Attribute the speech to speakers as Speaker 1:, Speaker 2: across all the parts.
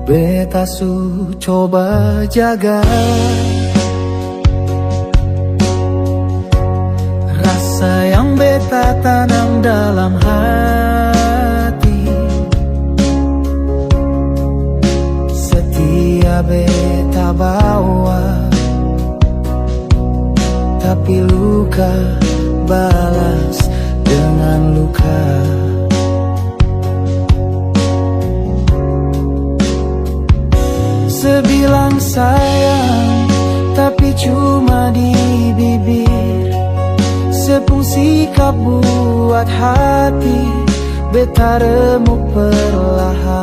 Speaker 1: Beta su coba jaga rasa yang beta tanam dalam hati. Setia beta bawa, tapi luka balas dengan luka. Sebilang sayang, tapi cuma di bibir. Sepungsi sikap buat hati beta remuk perlahan.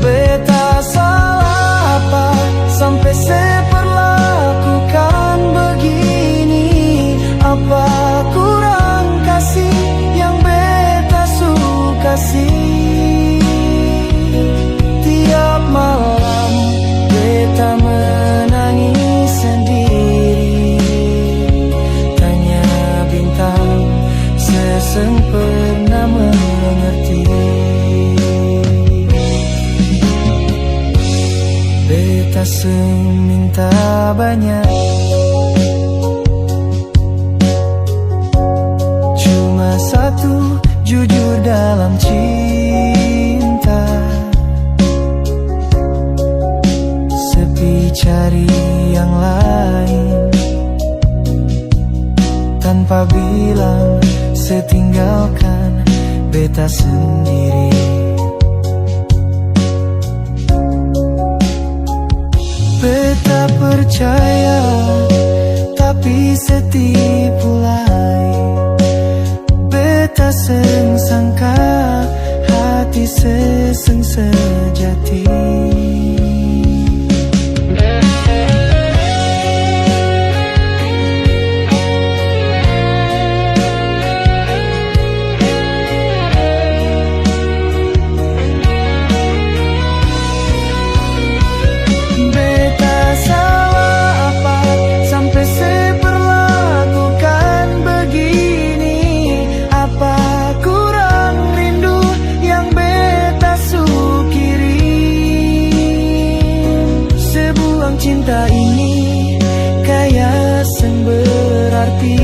Speaker 1: Beta salah apa sampai seperlakukan begini? Apa kurang kasih yang beta suka kasih? Tiap malam beta menangis sendiri, tanya bintang seseng pernah mengerti. Beta seminta banyak, cuma satu, jujur dalam cinta. Sepi cari yang lain, tanpa bilang setinggalkan beta sendiri. Beta percaya tapi setipu lain. Beta sangka hati seseng sejati. Cinta ini kayak seng berarti,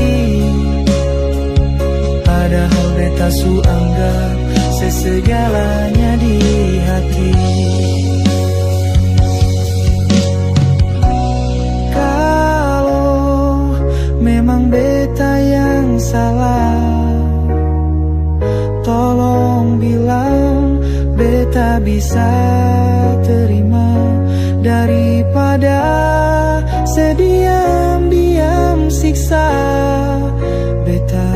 Speaker 1: padahal beta su anggap sesegalanya di hati. Kalau memang beta yang salah, tolong bilang beta bisa terima daripada sediam-diam siksa beta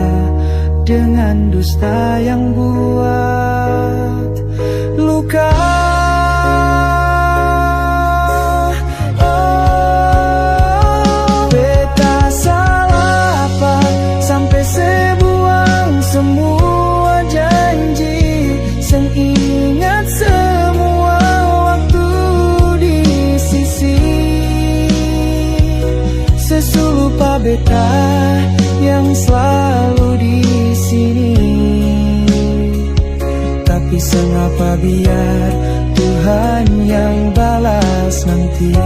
Speaker 1: dengan dusta yang buat luka. Beta salah apa sampai sebuang semua janji, seng ingat semua waktu di sisi. Sesulupa beta yang selalu di sini, tapi sengapa biar Tuhan yang balas nanti.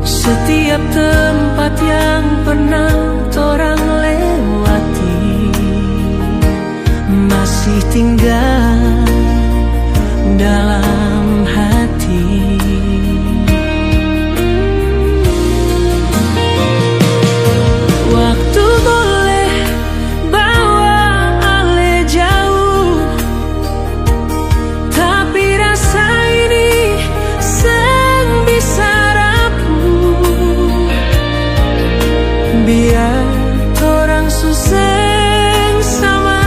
Speaker 1: Setiap tempat yang pernah torang lewati masih tinggal dalam hati. Waktu boleh bawa ale jauh, tapi rasa ini seng bisa biar orang suseng sama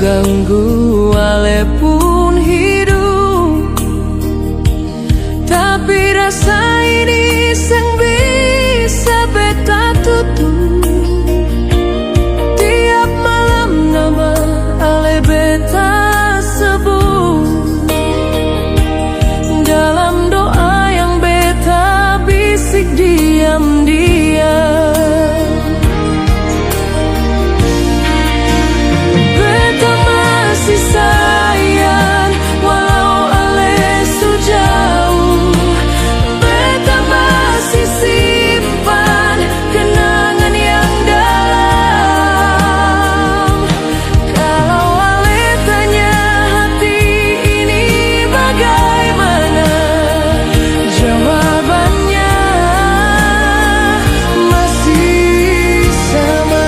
Speaker 1: ganggu walaupun hidup, tapi rasa ini sang bisa beta tutup. Tiap malam nama ale beta sebut, dalam doa yang beta bisik diam-diam. Sayang, walau ale sejauh, beta masih simpan kenangan yang dalam. Kalau ale tanya hati ini bagaimana, jawabannya masih sama.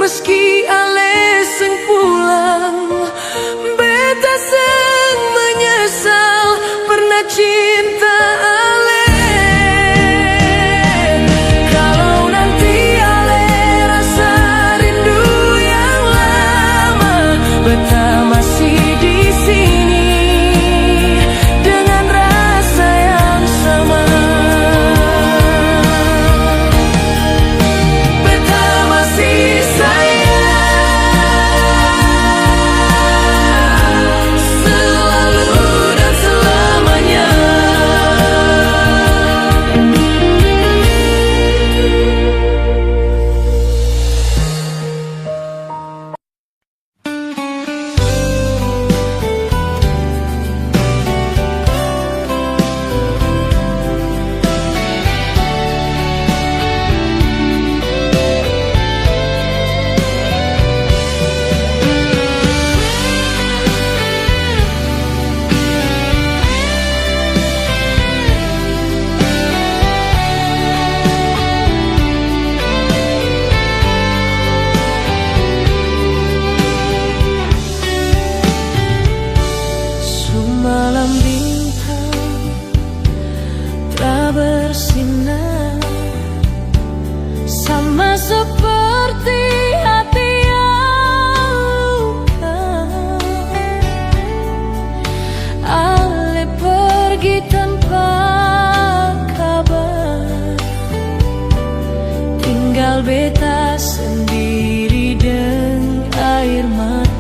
Speaker 1: Meski ale seng pulang, beta seng menyesal pernah cinta ale. Kalau nanti ale rasa rindu yang lama, beta masih di sini dengan rasa yang sama. Beta masih malam bintang telah bersinar, sama seperti hati yang luka. Ale pergi tanpa kabar, tinggal beta sendiri dengan air mata.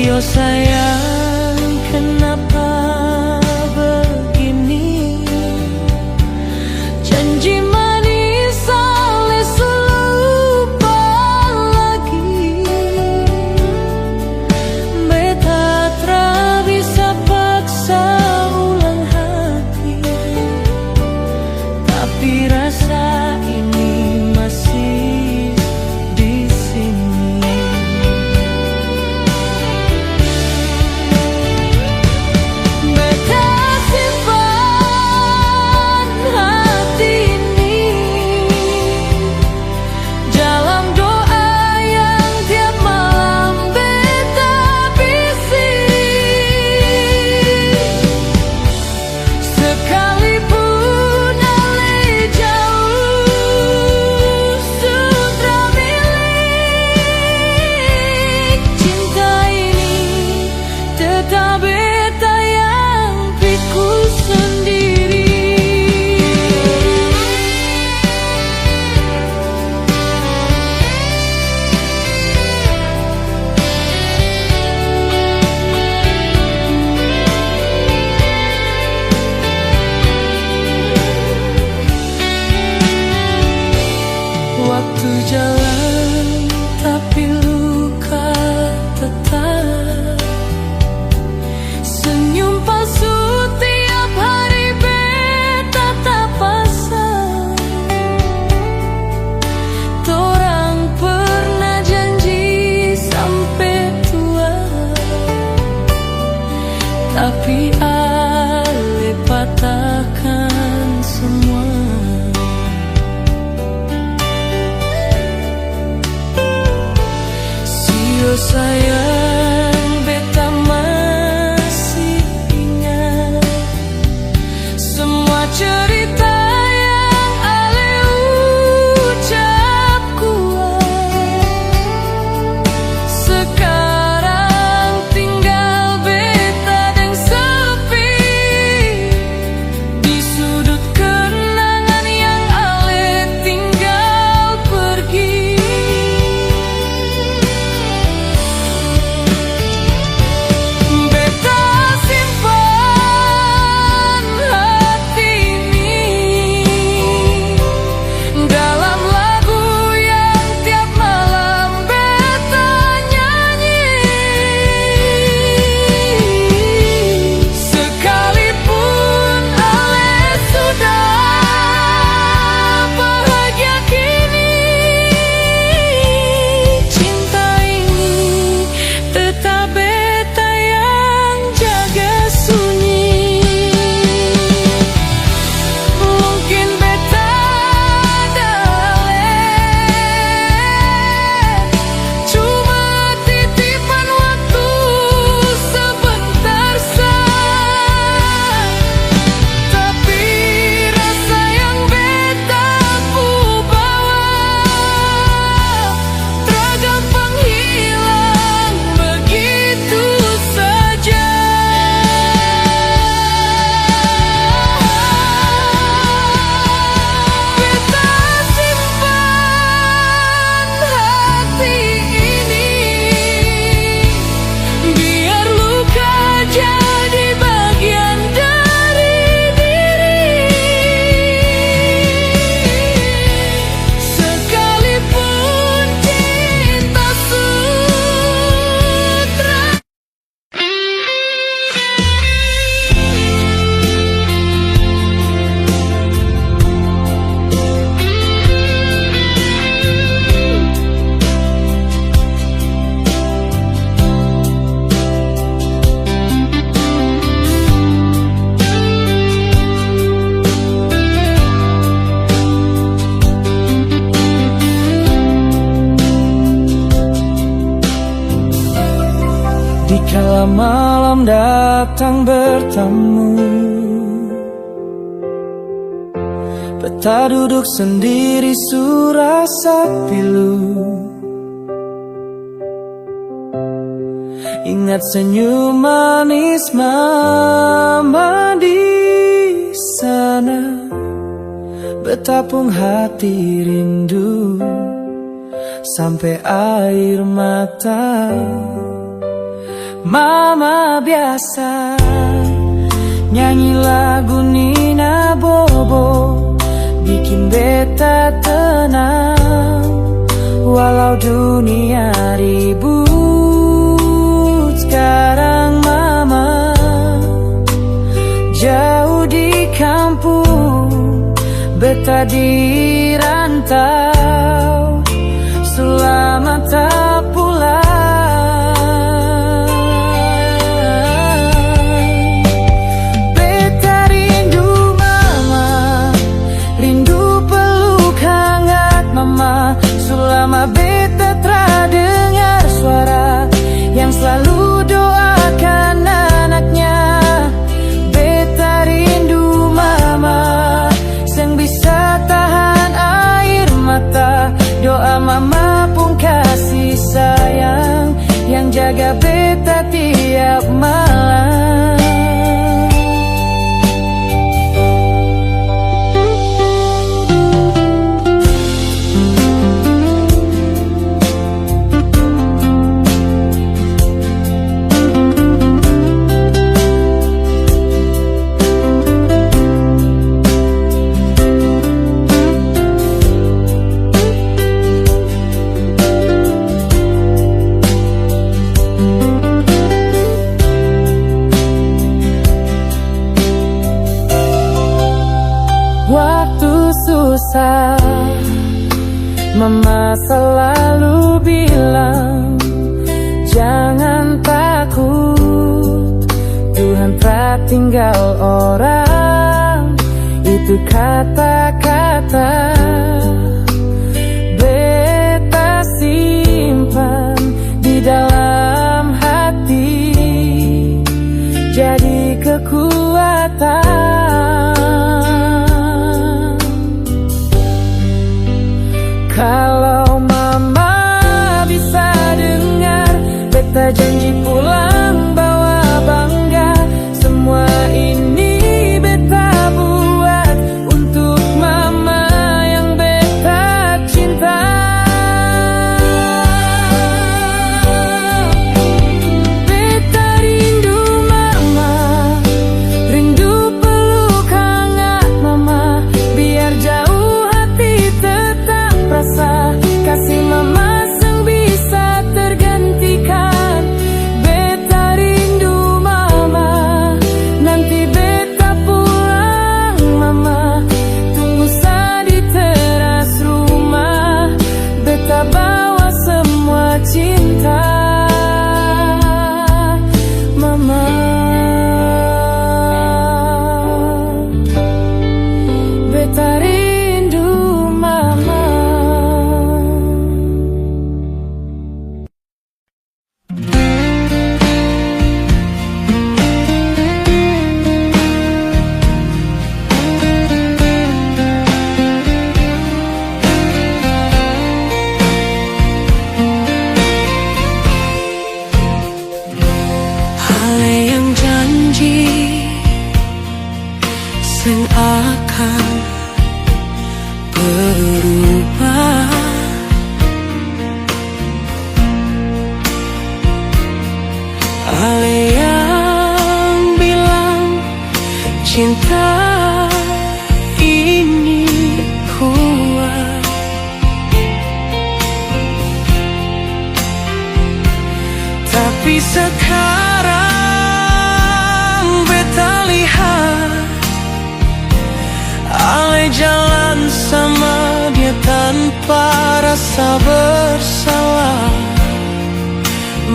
Speaker 1: Yo sayang, kenapa begini? Janji manis ale lupa lagi. Beta tak bisa paksa ulang hati, tapi rasa ini masih di sini. sayang, beta masih ingat semua cerita yang ale ucap kuat. Sekarang tinggal beta dan sepi di sudut kenangan yang ale tinggal pergi.
Speaker 2: Dikala malam datang bertamu, beta duduk sendiri surasa pilu. Ingat senyum manis mama di sana, betapung hati rindu sampai air mata. Mama biasa nyanyi lagu Nina Bobo, bikin beta tenang walau dunia ribut. Sekarang mama jauh di kampung, beta di rantau, selamat tak pulang. Selama beta telah dengar suara yang selalu doakan anaknya, beta rindu mama yang bisa tahan air mata. Doa mama pun kasih sayang yang jaga beta tiap malam. Waktu susah, mama selalu bilang jangan takut, Tuhan tak tinggal orang. Itu kata-kata beta simpan di dalam
Speaker 1: cinta ini kuat. Tapi sekarang beta lihat Ale jalan sama dia tanpa rasa bersalah.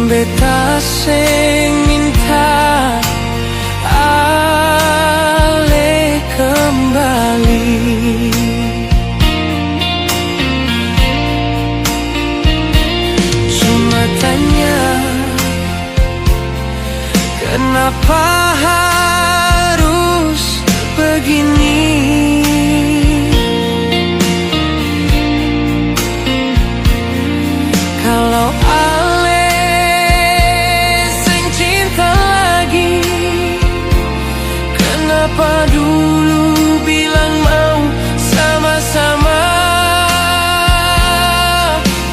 Speaker 1: Beta sing minta Ale kembali. Cuma tanya, kenapa harus begini? Kalau Ale sing cinta lagi, kenapa dulu bilang mau sama-sama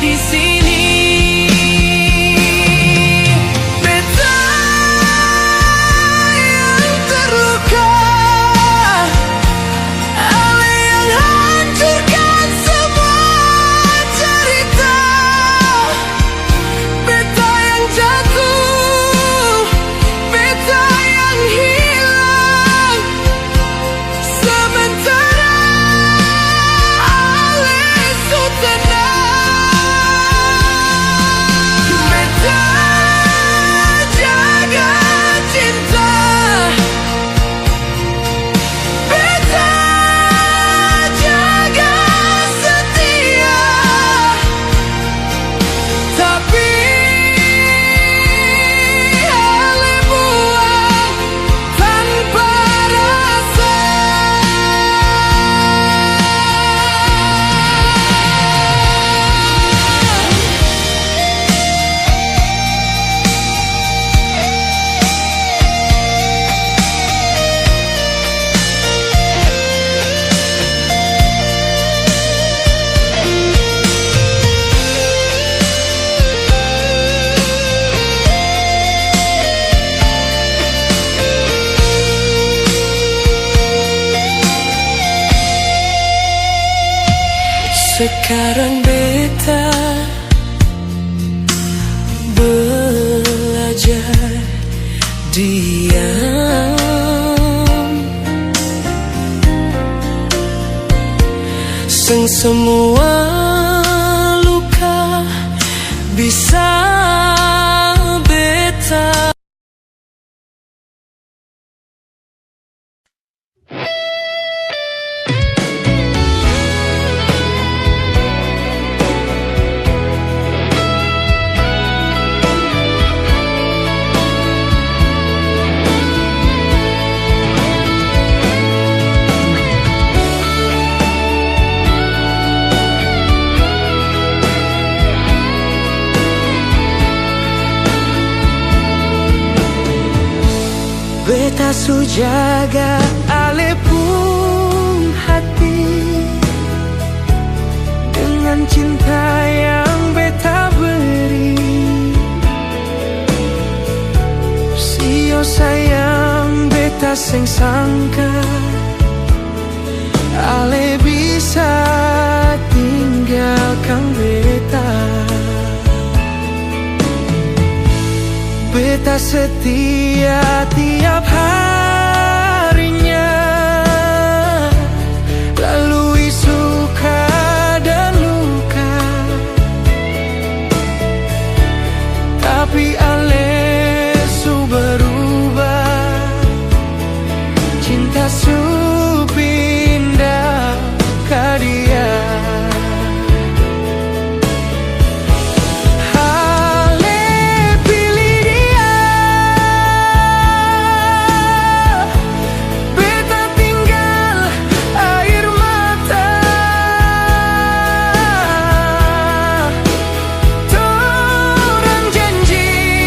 Speaker 1: di sini? Beta yang terluka, Ale yang hancurkan semua cerita. Beta yang jatuh, beta yang hilang, sementara Ale su tenang. Beta jaga cinta, beta jaga setia, tapi Ale buang tanpa rasa. Sekarang beta belajar diam, sing semua luka bisa beta. Beta su jaga Ale pun hati dengan cinta yang beta beri. Sio sayang beta sing sangka Ale bisa tinggalkan beta. Beta setia tiap harinya, lalui suka dan luka. Tapi Ale su berubah, cinta su pindah ke dia. Janji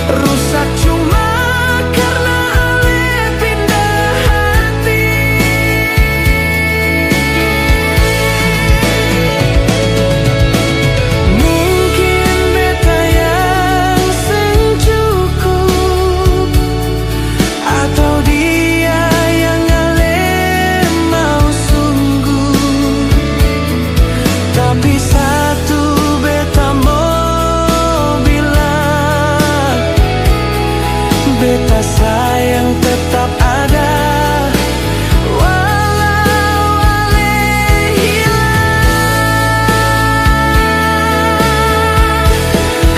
Speaker 1: rusak cuma karena ale pindah hati. Mungkin beta yang seng cukup, atau dia yang ale mau sungguh. Tapi satu beta mau bilang, beta sayang tetap ada, walau ale hilang.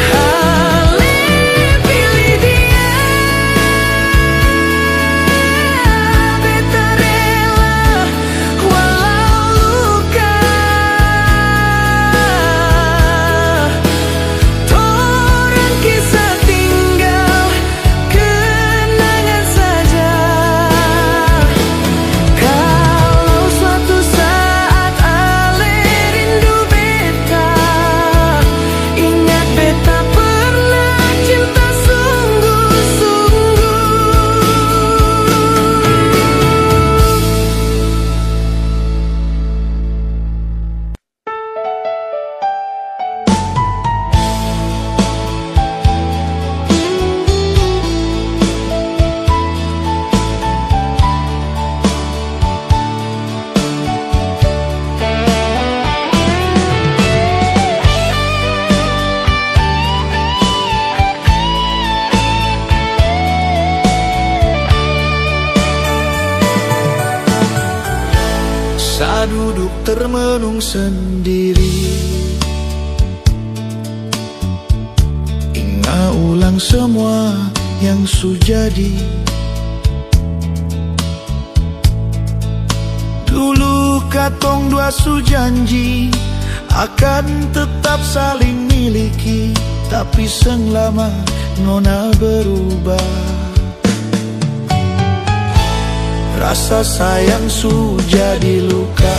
Speaker 1: Ale pilih dia, beta rela walau luka. Torang kisah tinggal kenangan saja. Kalau suatu saat ale rindu beta, ingat beta pernah cinta sungguh-sungguh. Saat duduk termenung sendiri, ingat ulang semua yang sujadi. Dulu katong dua sujanji akan tetap saling miliki, tapi seng lama nona berubah. Rasa sayang sudah diluka.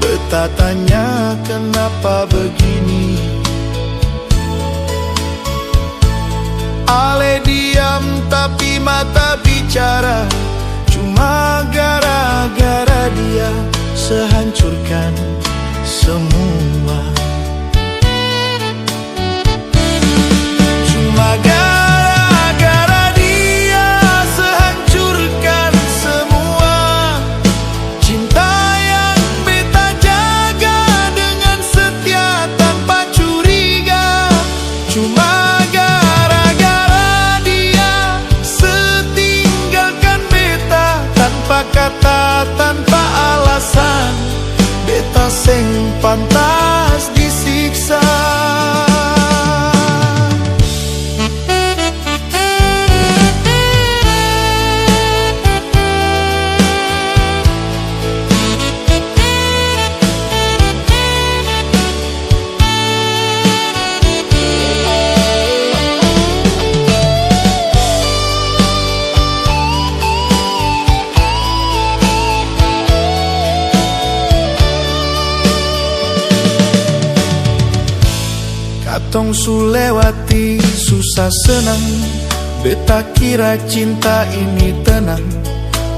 Speaker 1: Beta tanya kenapa begini, ale diam tapi mata bicara. Cuma gara-gara dia sehancurkan semua. Cuma gara-gara dia sehancurkan semua. Cinta yang beta jaga dengan setia tanpa curiga. Cuma gara-gara dia setinggalkan beta tanpa kata, tanpa alasan. Beta seng pantas disiksa. Katong su lewati susah senang, beta kira cinta ini tenang.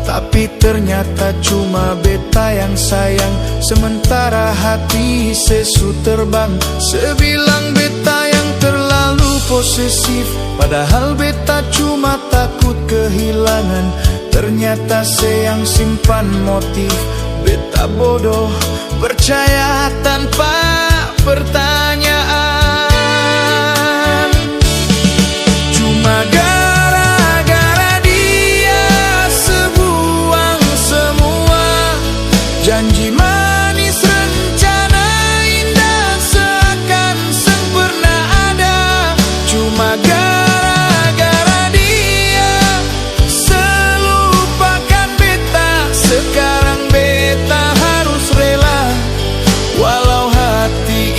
Speaker 1: Tapi ternyata cuma beta yang sayang, sementara hati sesu terbang. Sebilang beta yang terlalu posesif, padahal beta cuma takut kehilangan. Ternyata saya yang simpan motif, beta bodoh percaya tanpa pertanyaan. Cuma gara-gara dia sebuang semua janji manis, rencana indah seakan seng pernah ada. Cuma gara-gara dia selupakan beta. Sekarang beta harus rela walau hati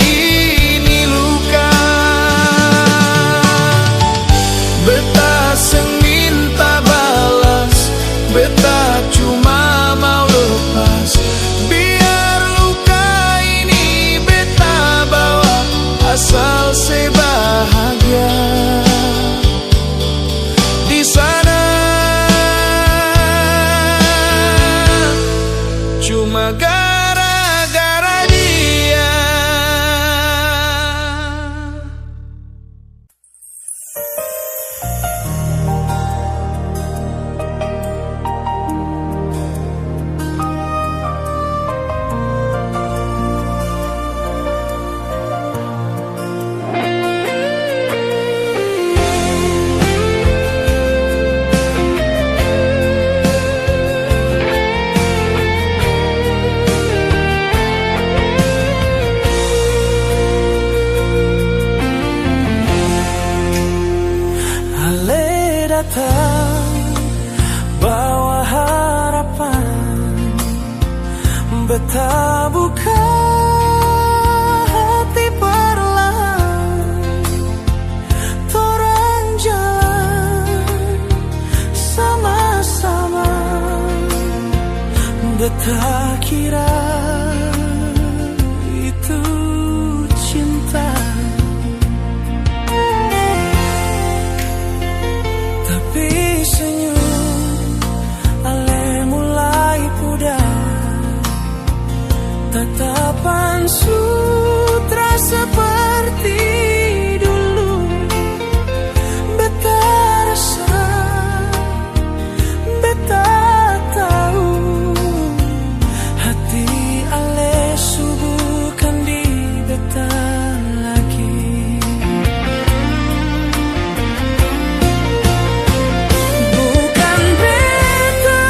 Speaker 2: datang bawa harapan, beta buka hati perlahan, torang jalan sama-sama. Beta kira itu cinta, tapi senyum ale mulai pudar, tatapan sutra seperti dulu. Beta rasa, beta tahu, hati ale subuhkan di beta lagi. Bukan beta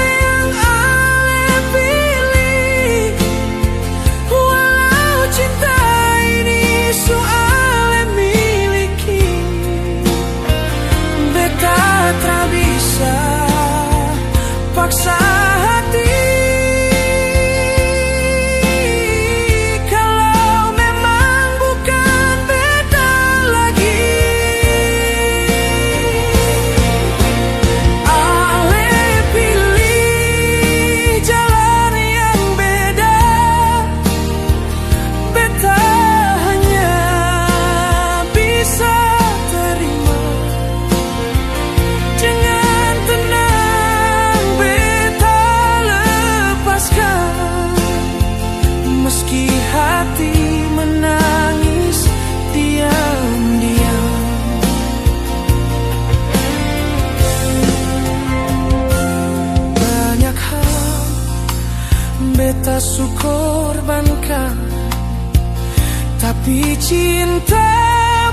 Speaker 2: yang ale pilih, walau cinta ini soalnya miliki. Beta tak bisa paksa hati. Kalau memang bukan beta lagi, ale pilih jalan yang beda. Beta hanya bisa terima. Jangan tenang, beta lepaskan, meski hati menangis diam-diam. Banyak hal beta su korbankan, tapi cinta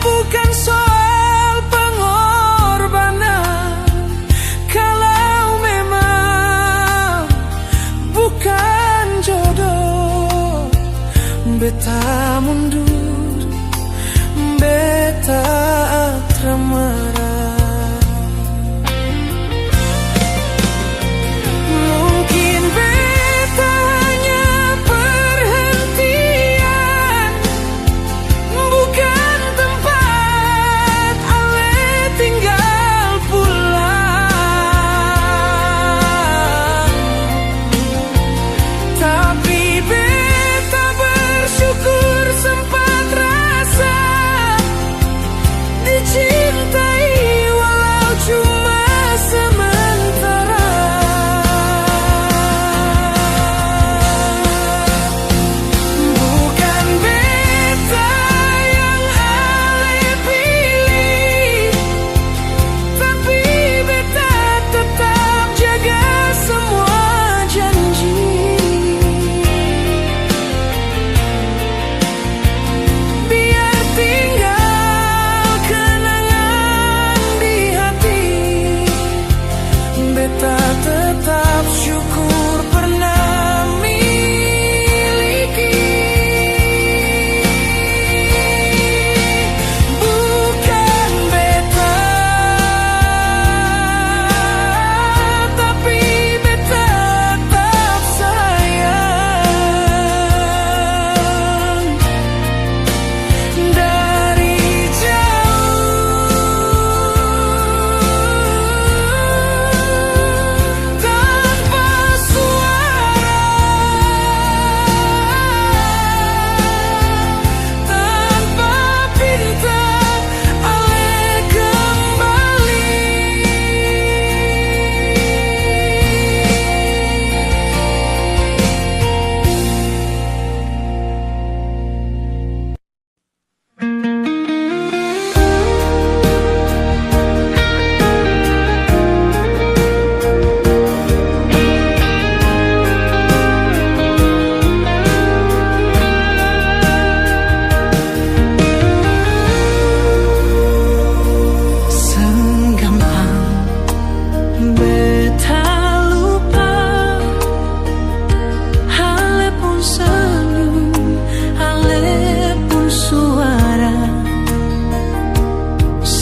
Speaker 2: bukan soal pengorbanan. Kalau memang bukan jodoh, beta mundur, beta marah. Mungkin beta hanya perhentian, bukan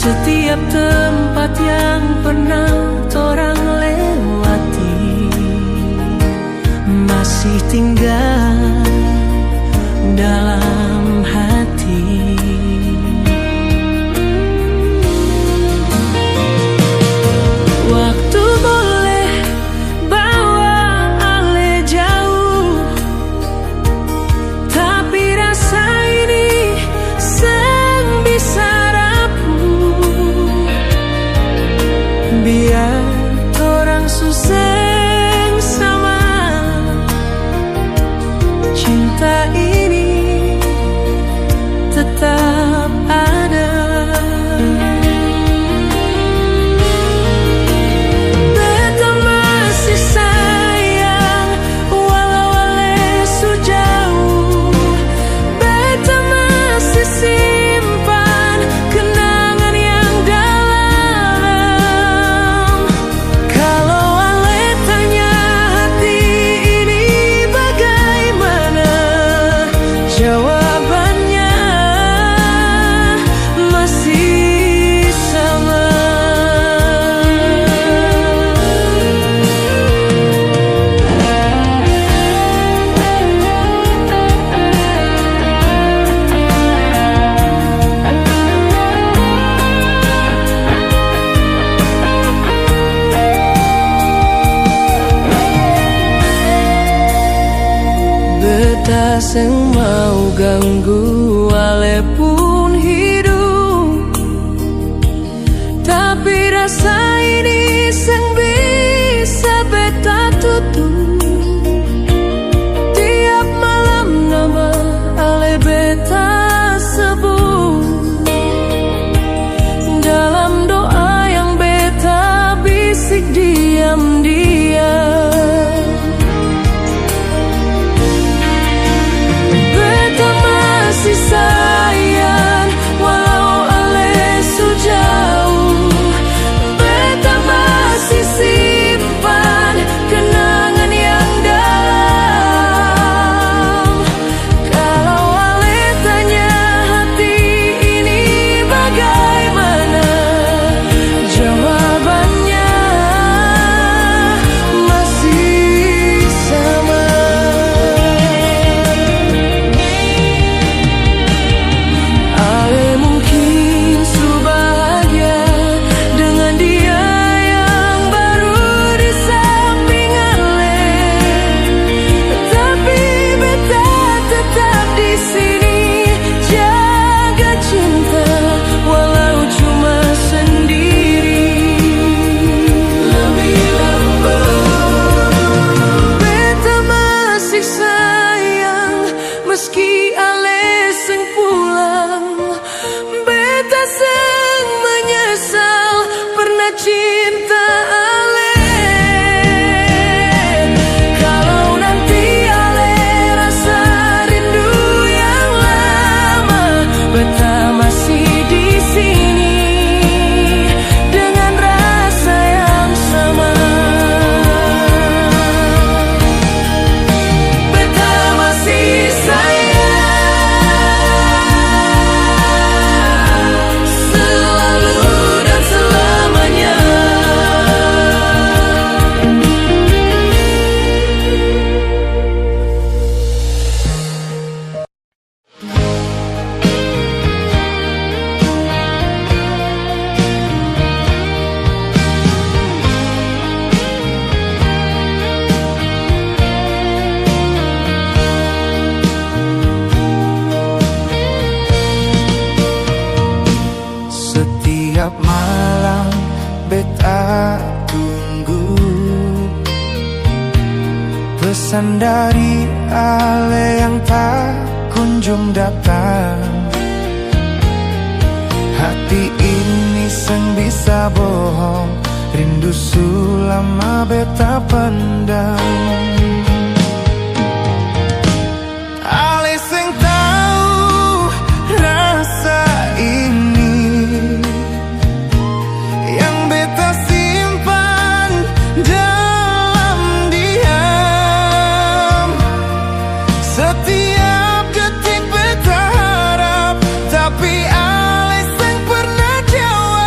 Speaker 2: setiap tempat yang pernah orang lewati masih tinggal dalam hati. Waktu boleh bawa ale jauh, tapi rasa ini sang bisa rapuh. Biar orang susah sama, cinta ini tetap ada. Beta masih sayang walau ale sejauh. Beta masih simpan kenangan yang dalam. Kalau ale tanya hati ini bagaimana, jawabannya masih sama. Beta seng mau ganggu ale pun hidup, tapi rasa ini seng bisa beta tutup. Tiap malam nama ale beta sebut dalam doa yang beta bisik diam-diam. Beta masih sayang walau ale sejauh. Beta masih simpan kenangan yang dalam. Kalau ale tanya hati ini bagaimana, jawabannya masih sama. Ale mungkin subahagia dengan dia yang baru di samping ale, tapi beta tetap di sini jaga cinta walau cuma sendiri. Lebih lembut beta masih sayang meski ale seng pulang. Beta seng menyesal pernah cinta ale. Kalau nanti ale rasa rindu yang lama, beta masih di sini dengan rasa yang sama. Beta masih sayang selalu dan selamanya. Setiap malam beta tunggu pesan dari ale yang tak kunjung datang. Hati ini seng bisa bohong, rindu sulama beta pendam. Ale seng tahu rasa ini yang beta simpan dalam diam. Setiap detik beta harap, tapi ale seng pernah jawab.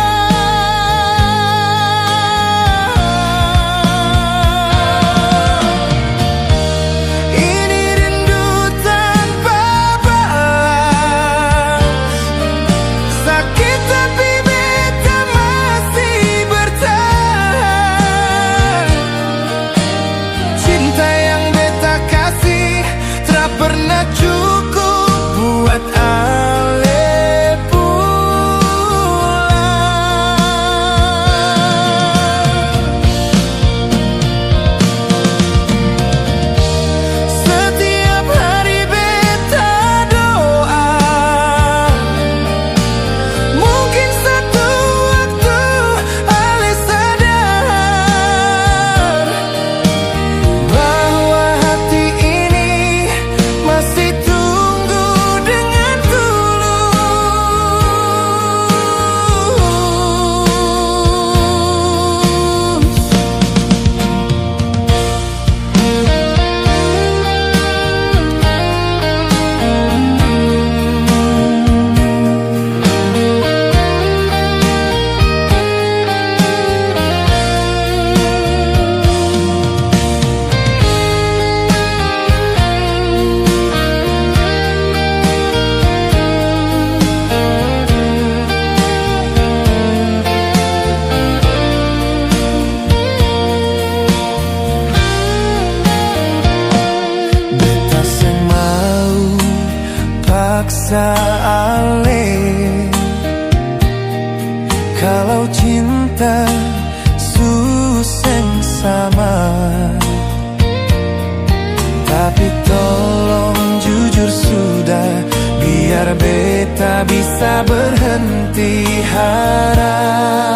Speaker 2: tak berhenti harap.